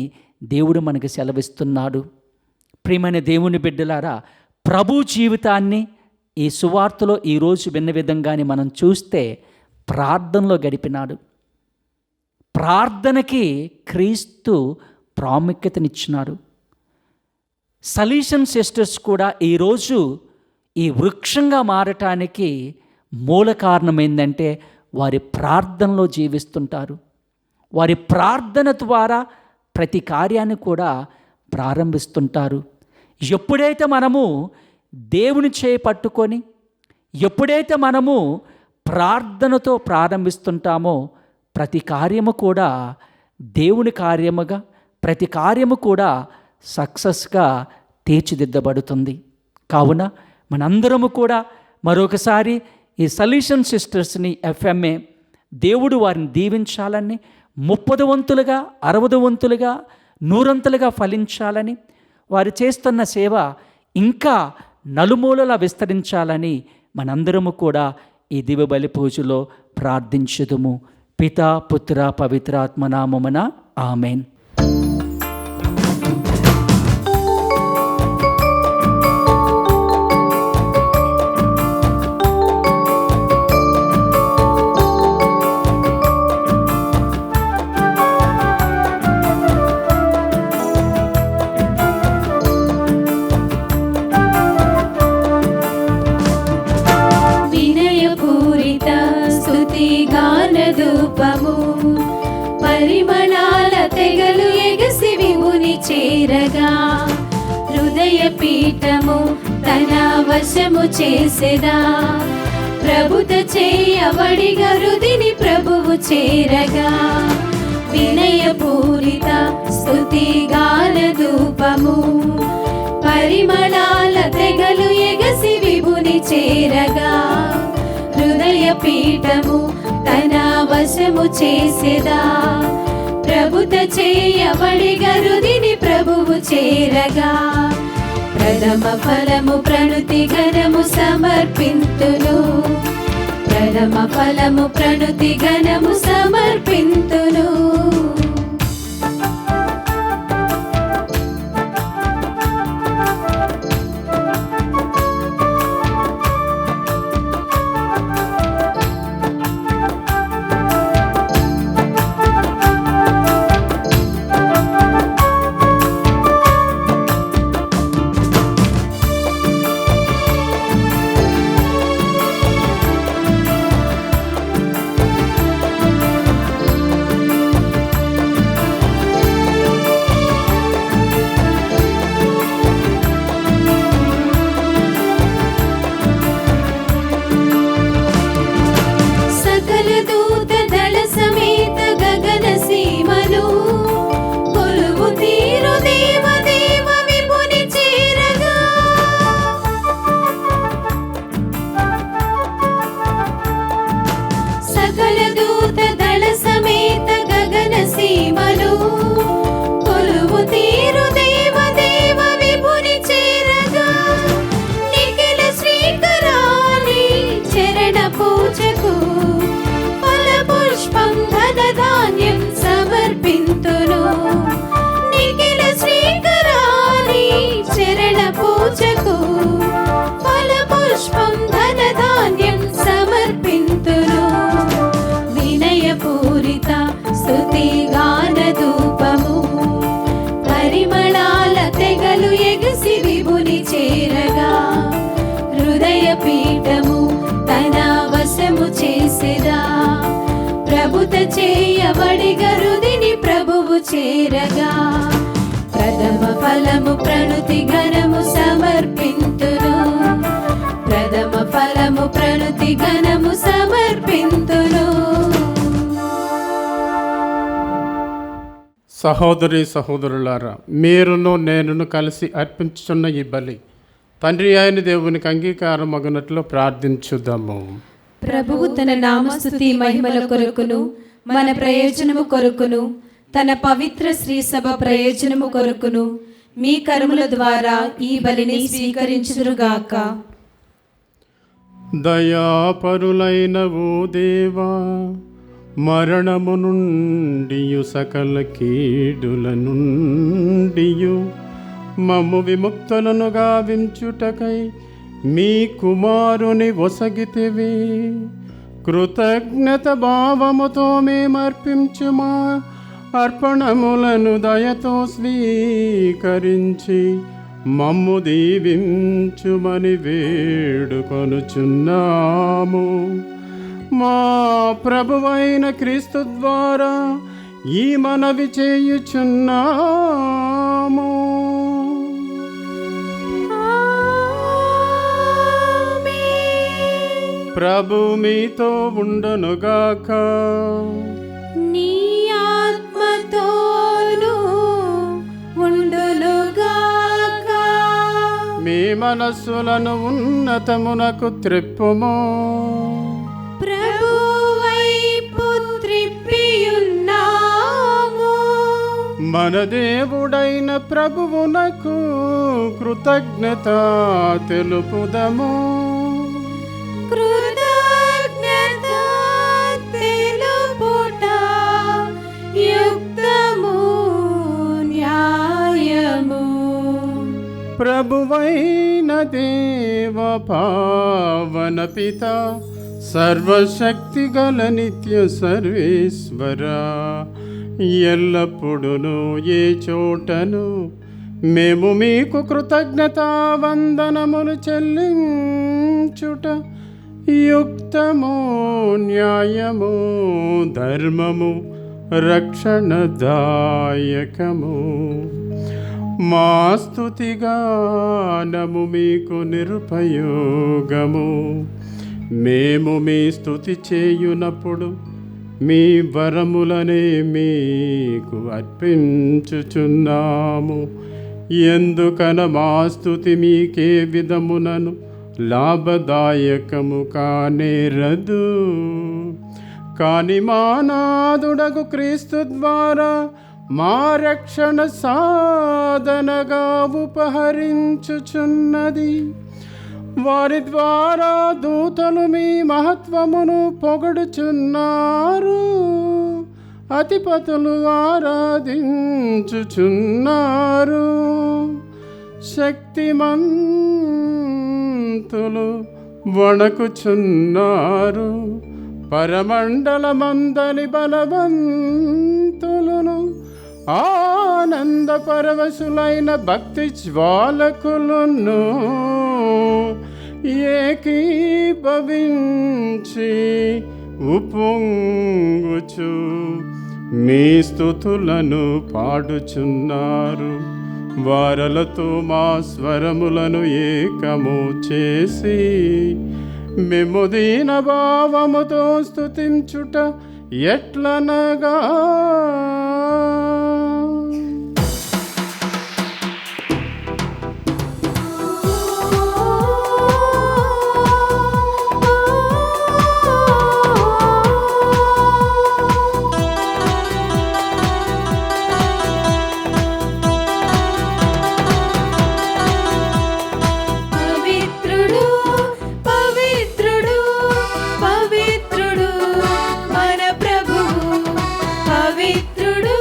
దేవుడు మనకు సెలవిస్తున్నాడు. ప్రియమైన దేవుని బిడ్డలారా, ప్రభు జీవితాన్ని ఈ సువార్తలో ఈరోజు విన్న విధంగానే మనం చూస్తే ప్రార్థనలో గడిపినాడు. ప్రార్థనకి క్రీస్తు ప్రాముఖ్యతనిచ్చినాడు. సలీషన్ సిస్టర్స్ కూడా ఈరోజు ఈ వృక్షంగా మారటానికి మూల కారణం ఏంటంటే వారి ప్రార్థనలో జీవిస్తుంటారు. వారి ప్రార్థన ద్వారా ప్రతి కార్యాన్ని కూడా ప్రారంభిస్తుంటారు. ఎప్పుడైతే మనము దేవుని చేయి పట్టుకొని, ఎప్పుడైతే మనము ప్రార్థనతో ప్రారంభిస్తుంటామో ప్రతి కార్యము కూడా దేవుని కార్యముగా, ప్రతి కార్యము కూడా సక్సెస్గా తీర్చిదిద్దబడుతుంది. కావున మనందరము కూడా మరొకసారి ఈ సలీషన్ సిస్టర్స్ని ఎఫ్ఎంఏ దేవుడు వారిని దీవించాలని, 30 వంతులుగా 60 వంతులుగా 100 వంతులుగా ఫలించాలని, వారు చేస్తున్న సేవ ఇంకా నలుమూలలా విస్తరించాలని మనందరము కూడా ఈ దివ్యబలి పూజలో ప్రార్థించుదుము. పితా పుత్ర పవిత్రాత్మ నామమున ఆమేన్. పరిమళాల తెగలు ఎగసి విముని చేరగా, హృదయ పీఠము తన వశము చేసెదా. ప్రభుత చేయబడిగా హృదిని ప్రభువు చేరగా, వినయపూరిత స్తుతి గాన ధూపము పరిమళాల తెగలు ఎగసి విముని చేరగా, హృదయ పీఠము తన వశము చేసెదా. ప్రభుత చేయబడిగా హృదిని ప్రభువు చేరగా, ప్రథమ ఫలము ప్రణుతి గణము సమర్పింతును, ప్రథమ ఫలము ప్రణుతి గణము సమర్పింతును. నిలవడిగా రుదిని ప్రభువు చేరగా ప్రథమ ఫలము ప్రణుతి ఘనము సమర్పింతును ప్రథమ ఫలము ప్రణుతి ఘనము సమర్పింతును. సహోదరి సహోదరులారా, మీరును నేనును కలిసి అర్పించుచున్న ఈ బలి తండ్రి అయిన దేవునికి అంగీకారం అగునట్లు ప్రార్థించుదాము. ప్రభువు తన నామస్తుతి మహిమల కొరకును మన ప్రయోజనము కొరకును తన పవిత్ర శ్రీ సభ ప్రయోజనము కొరకును మీ కర్మల ద్వారా ఈ బలిని స్వీకరించుదురుగాక. దయాపరులైన ఓ దేవా, మరణము నుండియు సకల కీడుల నుండియు మమ్ము విముక్తులను గావించుటకై మీ కుమారుని ఒసగితివి. కృతజ్ఞత భావముతో మేమర్పించుమా అర్పణములను దయతో స్వీకరించి మమ్ము దీవించుమని వేడుకొనుచున్నాము. మా ప్రభువైన క్రీస్తు ద్వారా ఈ మనవి చేయుచున్నాము. ప్రభు మీతో ఉండునుగాక. నీ ఆత్మతోను ఉండునుగాక. మీ మనస్సులను ఉన్నతమునకు త్రిప్పుము. ప్రభు వైపు త్రిప్పియున్నాము. మన దేవుడైన ప్రభువునకు కృతజ్ఞత తెలుపుదము. కృతజ్ఞత తెలుపుట యుక్తము న్యాయము. ప్రభువైన దేవ పావన పిత సర్వశక్తి గల నిత్య సర్వేశ్వర, ఎల్లప్పుడును ఏ చోటను మేము మీకు కృతజ్ఞతా వందనములు చెల్లించుట యుక్తము న్యాయము ధర్మము రక్షణదాయకము. మా స్తుతిగానము మీకు నిరుపయోగము. మేము మీ స్తుతి చేయునప్పుడు మీ వరములనే మీకు అర్పించుచున్నాము. ఎందుకన మా స్తుతి మీకే విధమునను లాభదాయకము కానేరదు. కాని మా నాదుడగు క్రీస్తు ద్వారా మా రక్షణ సాధనగా ఉపహరించుచున్నది. వారి ద్వారా దూతలు మీ మహత్వమును పొగడుచున్నారు, అధిపతులు ఆరాధించుచున్నారు, శక్తిమంతులు వణకుచున్నారు, పరమండలమందలి బలవంతులను ఆనంద పరవశులైన భక్తి జ్వాలకులను ఏకీభవించి ఉప్పొంగుచు మీ స్తుతులను పాడుచున్నారు. వారలతో మా స్వరములను ఏకము చేసి మేము దీన భావముతో స్తుతించుట ఎట్లనగా, పవిత్రుడు మన ప్రభువు, పవిత్రుడు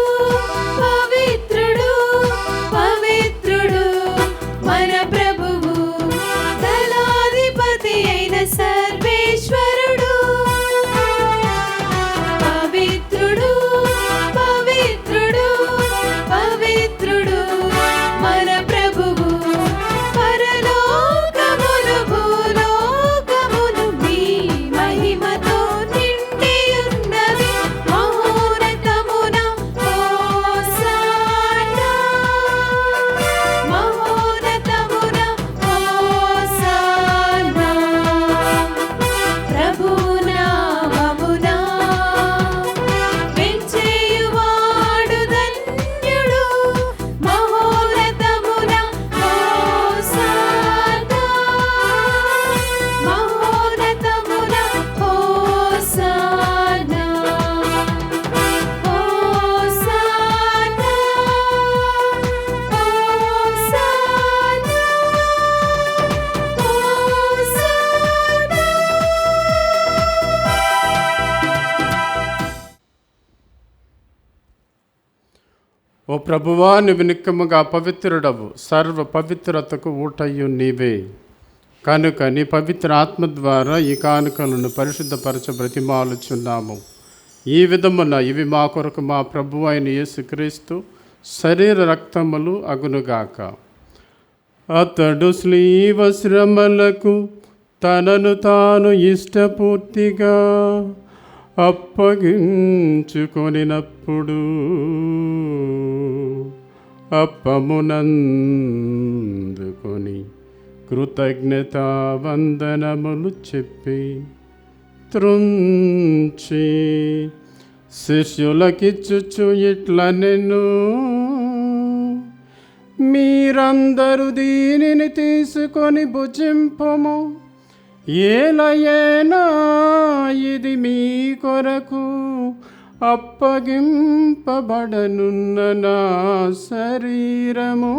ఓ ప్రభువా, నీవు నిక్కముగా పవిత్రుడవు, సర్వ పవిత్రతకు ఊటయ్యు నీవే. కనుక నీ పవిత్ర ఆత్మ ద్వారా ఈ కానుకలను పరిశుద్ధపరచ బ్రతిమాలుచున్నాము. ఈ విధమున ఇవి మా కొరకు మా ప్రభువు అయిన యేసుక్రీస్తు శరీర రక్తములు అగునుగాక. అతడు స్లీవ శ్రమలకు తనను తాను ఇష్టపూర్తిగా అప్పగించుకొనినప్పుడు అప్పమునందుకొని కృతజ్ఞతా వందనములు చెప్పి త్రుంచి శిష్యులకిచ్చుచు ఇట్ల నేను మీరందరూ దీనిని తీసుకొని భుజింపము. ఏలయేనా ఇది మీ కొరకు అప్పగింపబడనున్న నా శరీరము.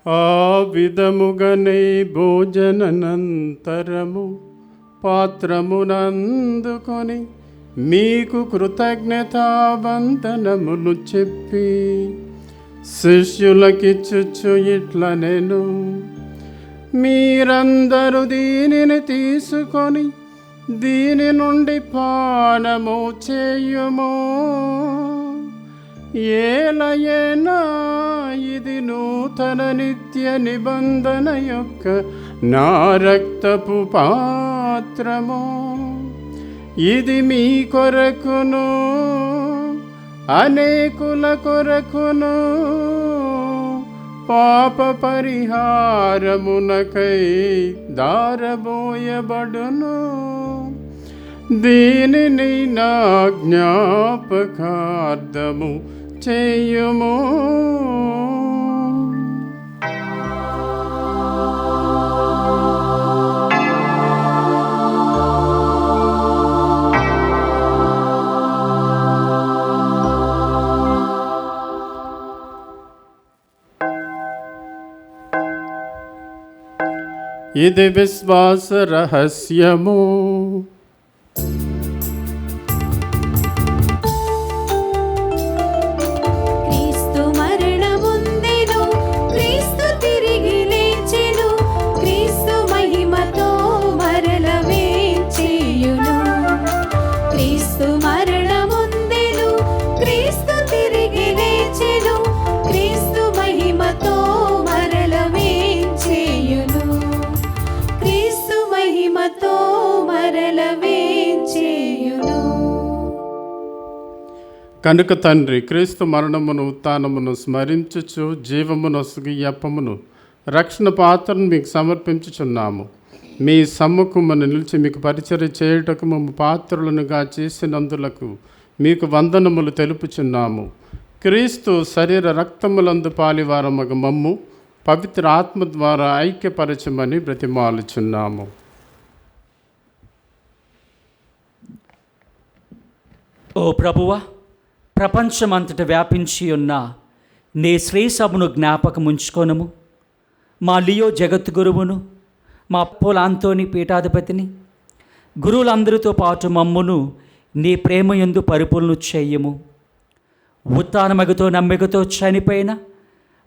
ఆ విధముగనే భోజననంతరము పాత్రమునందుకొని మీకు కృతజ్ఞతావందనములు చెప్పి శిష్యులకిచ్చుచు ఇట్ల నేను మీరందరూ దీనిని తీసుకొని దీని నుండి పానము చేయుము. ఏలయేనా ఇది నూతన నిత్య నిబంధన యొక్క నా రక్తపు పాత్రము. ఇది మీ కొరకును అనేకుల కొరకును పాప పరిహారమునకై దారబోయబడును. దీనిని నా జ్ఞాపకార్థము చేయుము. ఇది విశ్వాస రహస్యము. కనుక తండ్రి, క్రీస్తు మరణమును ఉత్థానమును స్మరించుచు జీవమునొసగు ఈ అప్పమును రక్షణ పాత్రను మీకు సమర్పించుచున్నాము. మీ సమ్ముఖమున నిలిచి మీకు పరిచర్య చేయుటకు మమ్ము పాత్రులనుగా చేసినందులకు మీకు వందనములు తెలుపుచున్నాము. క్రీస్తు శరీర రక్తములందు పాలివారమగు మమ్ము పవిత్ర ఆత్మ ద్వారా ఐక్యపరచమని బ్రతిమాలుచున్నాము. ఓ ప్రభువా, ప్రపంచమంతట వ్యాపించి ఉన్న నీ శ్రీసభను జ్ఞాపకముంచుకొనుము. మా లియో జగద్గురువును, మా పోలాంతోని పీఠాధిపతిని, గురువులందరితో పాటు మమ్మును నీ ప్రేమయందు పరిపూర్ణ చేయము. ఉత్థానమగుతో నమ్మికతో చనిపోయిన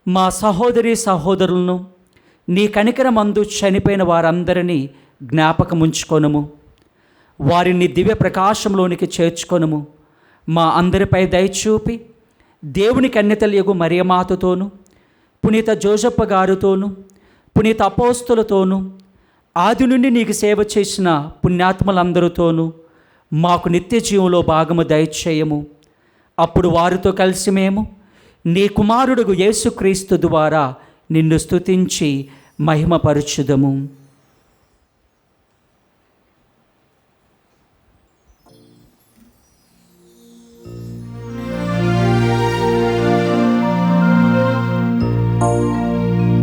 మా సహోదరి సహోదరులను, నీ కనికరమందు చనిపోయిన వారందరినీ జ్ఞాపకముంచుకొనుము. వారిని దివ్య ప్రకాశంలోనికి చేర్చుకొనుము. మా అందరిపై దయచూపి దేవుని కన్యతల్యగు మరియమాతతోనూ, పునీత జోజప్ప గారితోనూ, పునీత అపోస్తులతోనూ, ఆది నుండి నీకు సేవ చేసిన పుణ్యాత్మలందరితోనూ మాకు నిత్య జీవంలో భాగము దయచేయము. అప్పుడు వారితో కలిసి మేము నీ కుమారుడు యేసుక్రీస్తు ద్వారా నిన్ను స్తుతించి మహిమపరచుదము.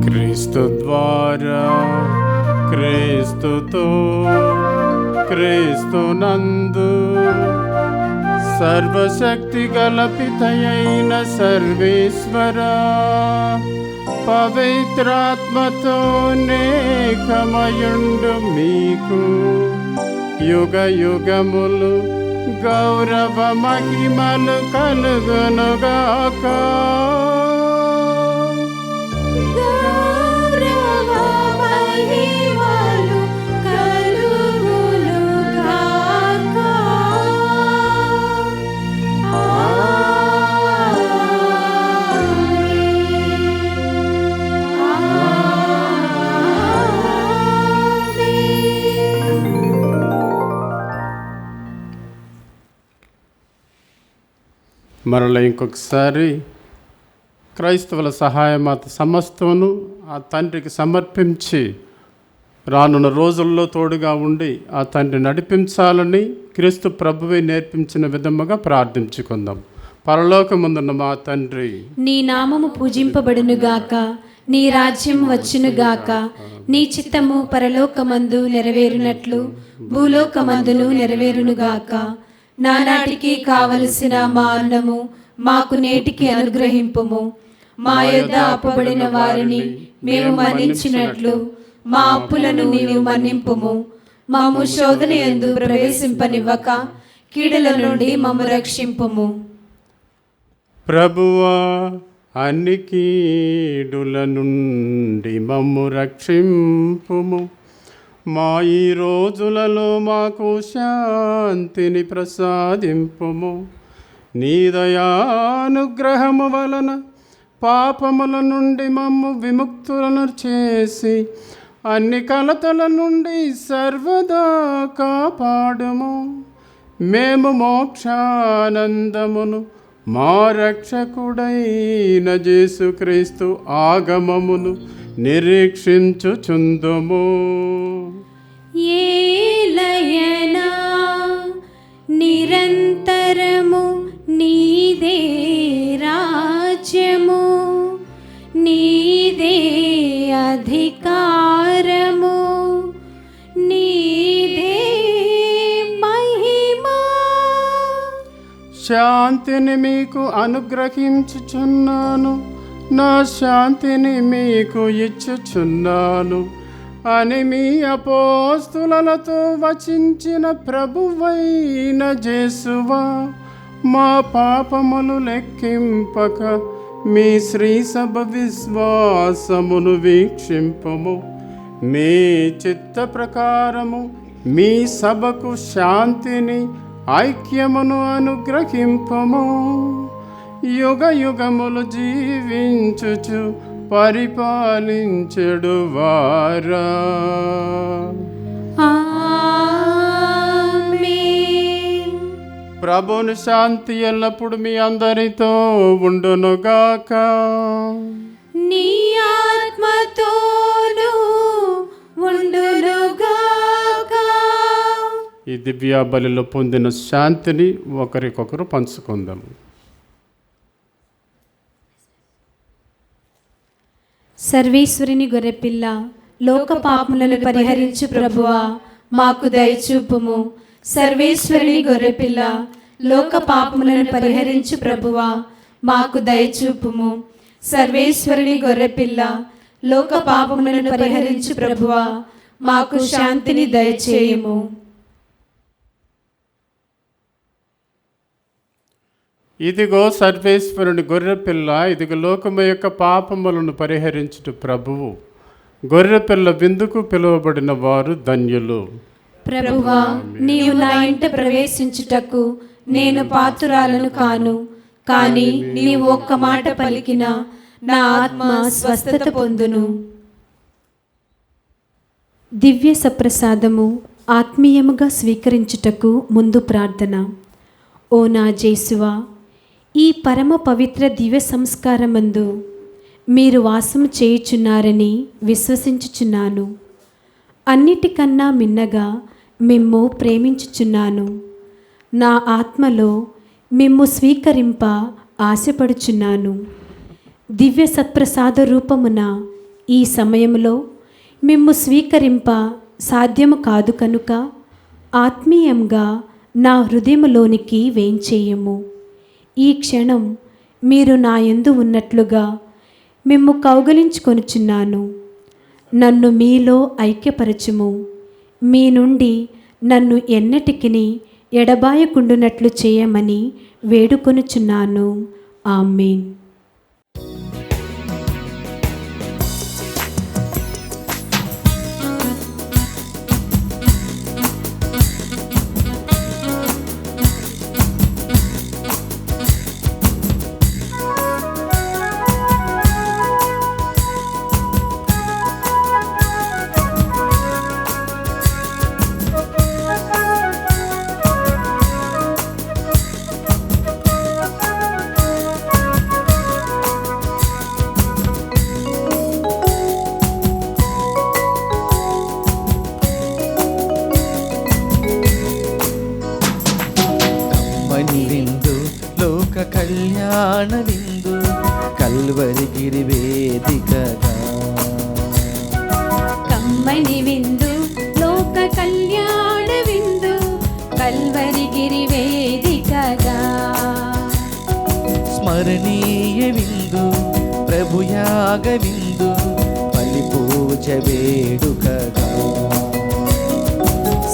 క్రీస్తు ద్వారా, క్రీస్తుతో, క్రీస్తునందు సర్వశక్తి గల పితయైన సర్వేశ్వర పవిత్రాత్మతో నేకమయుండు మీకు యుగ యుగములు గౌరవ మహిమలు కలుగునుగాక. మరలా ఇంకొకసారి క్రైస్తవుల సహాయమాత సమస్తమును ఆ తండ్రికి సమర్పించి రానున్న రోజుల్లో తోడుగా ఉండి ఆ తండ్రి నడిపించాలని క్రీస్తు ప్రభువే నేర్పించిన విధముగా ప్రార్థించుకుందాం. పరలోకమందున్న మా తండ్రి, నీ నామము పూజింపబడునుగాక, నీ రాజ్యం వచ్చునుగాక, నీ చిత్తము పరలోకమందు నెరవేరునట్లు భూలోకమందును నెరవేరునుగాక. నానాటికి కావలసిన మా అన్నము మాకు నేటికి అనుగ్రహింపుము. మా యొద్ద అప్పుబడిన వారిని మేము మన్నించినట్లు మా అప్పులను నీవు మన్నింపుము. మాము శోధన యందు ప్రవేశింపనివ్వక కీడుల నుండి మమ్ము రక్షింపుము. ప్రభువా, అన్ని కీడుల నుండి మమ్ము రక్షింపుము. మా ఈ రోజులలో మాకు శాంతిని ప్రసాదింపుము. నీ దయానుగ్రహము వలన పాపముల నుండి మమ్ము విముక్తులను చేసి అన్ని కలతల నుండి సర్వదా కాపాడుము. మేము మోక్షానందమును మా రక్షకుడైన యేసుక్రీస్తు ఆగమమును నిరీక్షించుచుందుము. ఏలయనా నిరంతరము నీదే రాజ్యము, నీదే అధికారము, నీదే మహిమ. శాంతిని మీకు అనుగ్రహించుచున్నాను, నా శాంతిని మీకు ఇచ్చుచున్నాను అని మీ అపోస్తులతో వచించిన ప్రభువైన యేసువా, మా పాపములు లెక్కింపక మీ శ్రీ సభ విశ్వాసమును వీక్షింపము. మీ చిత్త ప్రకారము మీ సభకు శాంతిని ఐక్యమును అనుగ్రహింపము. యుగ యుగములు జీవించుచు పరిపాలించెడు వారా. ఆమేన్. ప్రభుని శాంతి ఎల్లప్పుడు మీ అందరితో ఉండునుగాక. నీ ఆత్మతోను ఉండునుగాక. ఈ దివ్య బలిలో పొందిన శాంతిని ఒకరికొకరు పంచుకుందాము. సర్వేశ్వరుని గొర్రెపిల్ల, లోక పాపములను పరిహరించు ప్రభువా, మాకు దయచూపుము. సర్వేశ్వరుని గొర్రెపిల్ల, లోక పాపములను పరిహరించు ప్రభువా, మాకు దయచూపుము. సర్వేశ్వరుని గొర్రెపిల్ల, లోక పాపములను పరిహరించు ప్రభువా, మాకు శాంతిని దయచేయుము. ఇదిగో సర్వేశ్వరుని గొర్రెపిల్ల, ఇదిగో లోకము యొక్క పాపములను పరిహరించుట ప్రభువు. గొర్రెపిల్ల విందుకు పిలువబడిన వారు ధన్యులు. ప్రభువా, నీవు నా ఇంట ప్రవేశించుటకు నేను పాత్రురాలను కాను, కానీ నీవు ఒక్క మాట పలికిన నా ఆత్మ స్వస్థత పొందును. దివ్య సప్రసాదము ఆత్మీయముగా స్వీకరించుటకు ముందు ప్రార్థన. ఓ నా జేసువా, ఈ పరమ పవిత్ర దివ్య సంస్కారమందు మీరు వాసము చేయుచున్నారని విశ్వసించుచున్నాను. అన్నిటికన్నా మిన్నగా మిమ్ము ప్రేమించుచున్నాను. నా ఆత్మలో మిమ్ము స్వీకరింప ఆశపడుచున్నాను. దివ్య సత్ప్రసాద రూపమున ఈ సమయంలో మిమ్ము స్వీకరింప సాధ్యము కాదు కనుక ఆత్మీయంగా నా హృదయములోనికి వేంచేయము. ఈ క్షణం మీరు నా యందు ఉన్నట్లుగా మిమ్ము కౌగలించుకొనుచున్నాను. నన్ను మీలో ఐక్యపరచుము. మీ నుండి నన్ను ఎన్నటికిని ఎడబాయకుండునట్లు చేయమని వేడుకొనుచున్నాను. ఆమేన్. కమ్మని విందు లోక కళ్యాణ విందు కల్వరిగిరి వేదికగా. కమ్మని విందు లోక కళ్యాణ విందు కల్వరిగిరి వేదికగా. స్మరణీయ విందు ప్రభుయాగ విందు బలి పూజ వేడుకగా.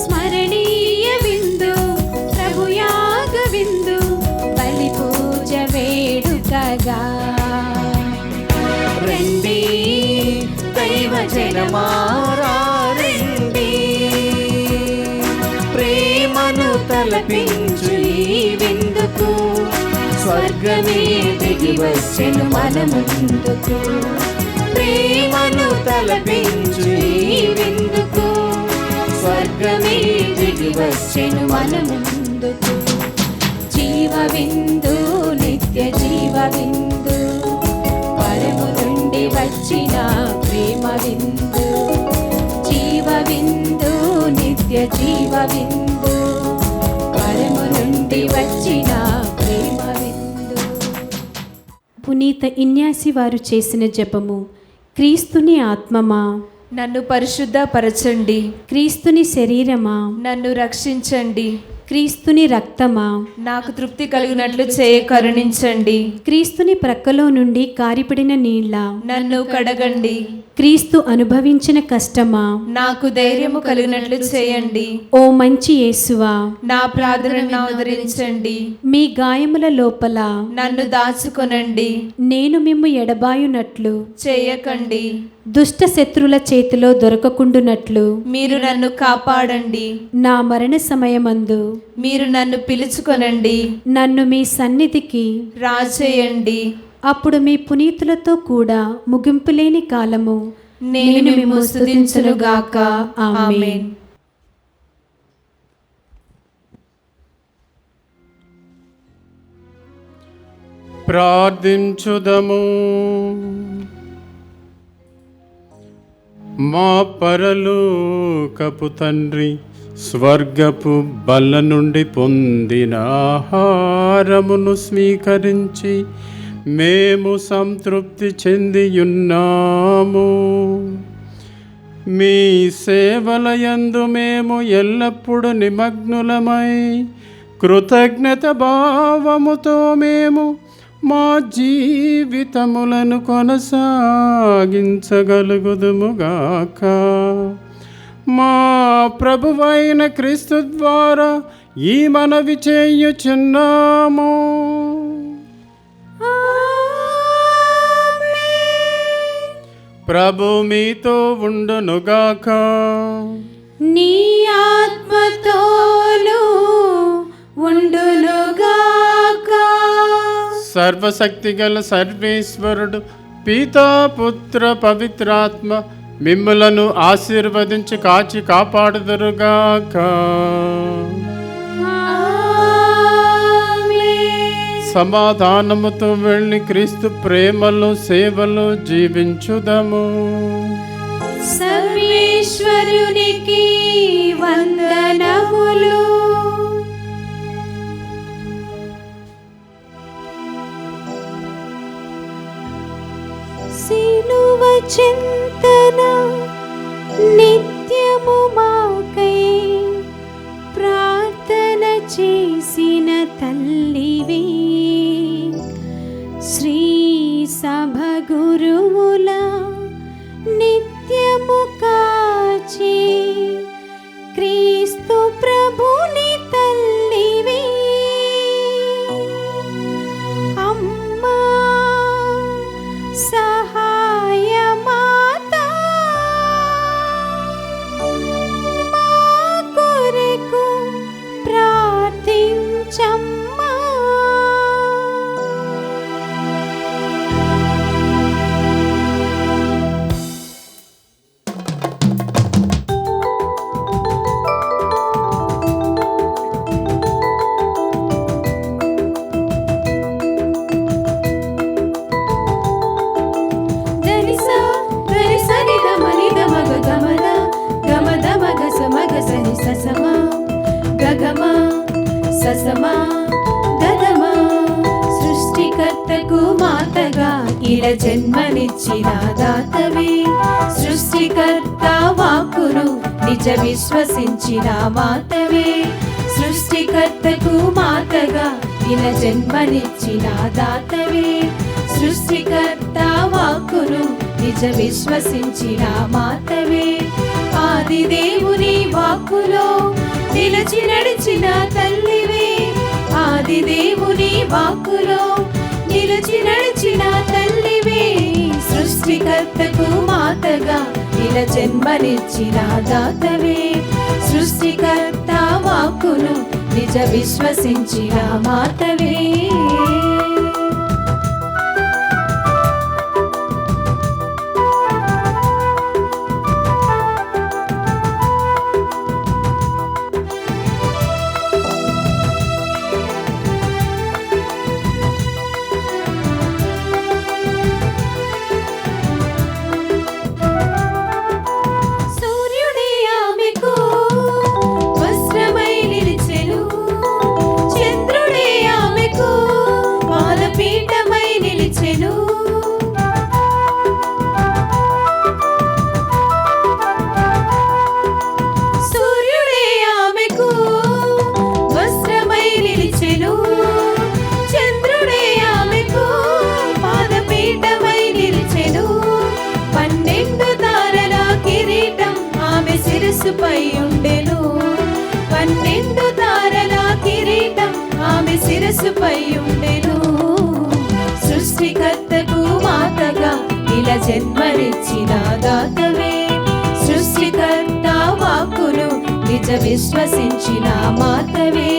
స్మరణీయ విందు ప్రభుయాగ విందు బలి పూజ వేడుకగా. రండి దైవ జనమారా రండి, ప్రేమను తలపించు ఈ విందుకు స్వర్గమే దిగి వచ్చెను మన ముందుకు. ప్రేమను తలపించు ఈ విందుకు స్వర్గమే దిగి వచ్చెను మన ముందుకు. జీవ విందు నిత్య జీవ విందు పరము నుండి వచ్చిన ప్రేమ విందు. జీవ విందు నిత్య జీవ విందు పరము నుండి వచ్చిన ప్రేమ విందు. పునీత ఇన్యాసి వారు చేసిన జపము. క్రీస్తుని ఆత్మమా నన్ను పరిశుద్ధపరచండి. క్రీస్తుని శరీరమా నన్ను రక్షించండి. క్రీస్తుని రక్తమా నాకు తృప్తి కలిగినట్లు చేయ కరుణించండి. క్రీస్తుని ప్రక్కలో నుండి కారిపడిన నీళ్ళ నన్ను కడగండి. క్రీస్తు అనుభవించిన కష్టమా నాకు ధైర్యము కలిగినట్లు చేయండి. ఓ మంచి యేసువా నా ప్రార్థనను ఆదరించండి. మీ గాయముల లోపల నన్ను దాచుకొనండి. నేను మిమ్ము ఎడబాయునట్లు చేయకండి. దుష్ట శత్రుల చేతిలో దొరకకుండునట్లు మీరు నన్ను కాపాడండి. నా మరణ సమయమందు మీరు నన్ను పిలుచుకొనండి. నన్ను మీ సన్నిధికి రాచేయండి. అప్పుడు మీ పునీతులతో కూడా ముగింపులేని కాలము నేను మిమ్ము స్తుతించునుగాక. ఆమేన్. ప్రార్థించుదము. మా పరలోకపు తండ్రి, స్వర్గపు బల్ల నుండి పొందిన ఆహారమును స్వీకరించి మేము సంతృప్తి చెందియున్నాము. మీ సేవలయందు మేము ఎల్లప్పుడూ నిమగ్నులమై కృతజ్ఞత భావముతో మేము మా జీవితములను కొనసాగించగలుగుదుముగాక. మా ప్రభువైన క్రీస్తు ద్వారా ఈ మనవి చేయుచున్నాము. ప్రభు మీతో ఉండునుగాక. నీ ఆత్మతోను ఉండునుగాక. సర్వశక్తి గల సర్వేశ్వరుడు పితా పుత్ర పవిత్రాత్మ మిమ్ములను ఆశీర్వదించి కాచి కాపాడుదురుగాక. సమాధానముతో వెళ్ళి క్రీస్తు ప్రేమలో సేవలో జీవించుదము. సర్వేశ్వరునికి వందనములు. సిలువ చింతన నిత్యము మాకై చేసిన తల్లివి, శ్రీ సభ గురువుల నిత్యము కాచి క్రీస్తు ప్రభుని తల్లివి, అమ్మా సహాయమాత మా కొరకు ప్రార్థించమ్మా. దనిసా దనిసా నిద మనిద మగ గమద గమద మగ సమగ సని ససమా గగమా ససమా గగమా. సృష్టికర్తకు మాతగా ఇలా జన్మనిచ్చిన దాతవే, సృష్టికర్త వాక్కును నిజ విశ్వసించిన మాతవే, సృష్టికర్తకు మాతగా ఇలా జన్మనిచ్చిన దాతవే, సృష్టికర్త వాక్కును నిజ విశ్వసించిన మాతవే. ఆది దేవుని వాక్కులో నిలిచి నడిచిన తల్లివే, ఆది దేవుని వాక్కులో నిలిచి నడిచిన తల్లివే, సృష్టికర్తకు మాతగా ఇలా జన్మనిచ్చిన దాతవే, సృష్టికర్త వాక్కును నిజ విశ్వసించిన మాతవే. సూర్యుడే ఆమెకు వస్త్రమై నిలిచెను, చంద్రుడే ఆమెకు పాదపీఠమై నిలిచెను, సూర్యుడే ఆమెకు వస్త్రమై నిలిచెను, చంద్రుడే ఆమెకు పాదపీఠమై నిలిచెను. 12 తారల కిరీటం ఆమె శిరస్సుపై ఉండెను, 12 తారల కిరీటం ఆమె శిరస్సుపై ఉండెను. సృష్టికర్తకు మాతగా ఇలా జన్మనిచ్చిన దాతవే, సృష్టికర్త వాక్కును నిజ విశ్వసించిన మాతవే,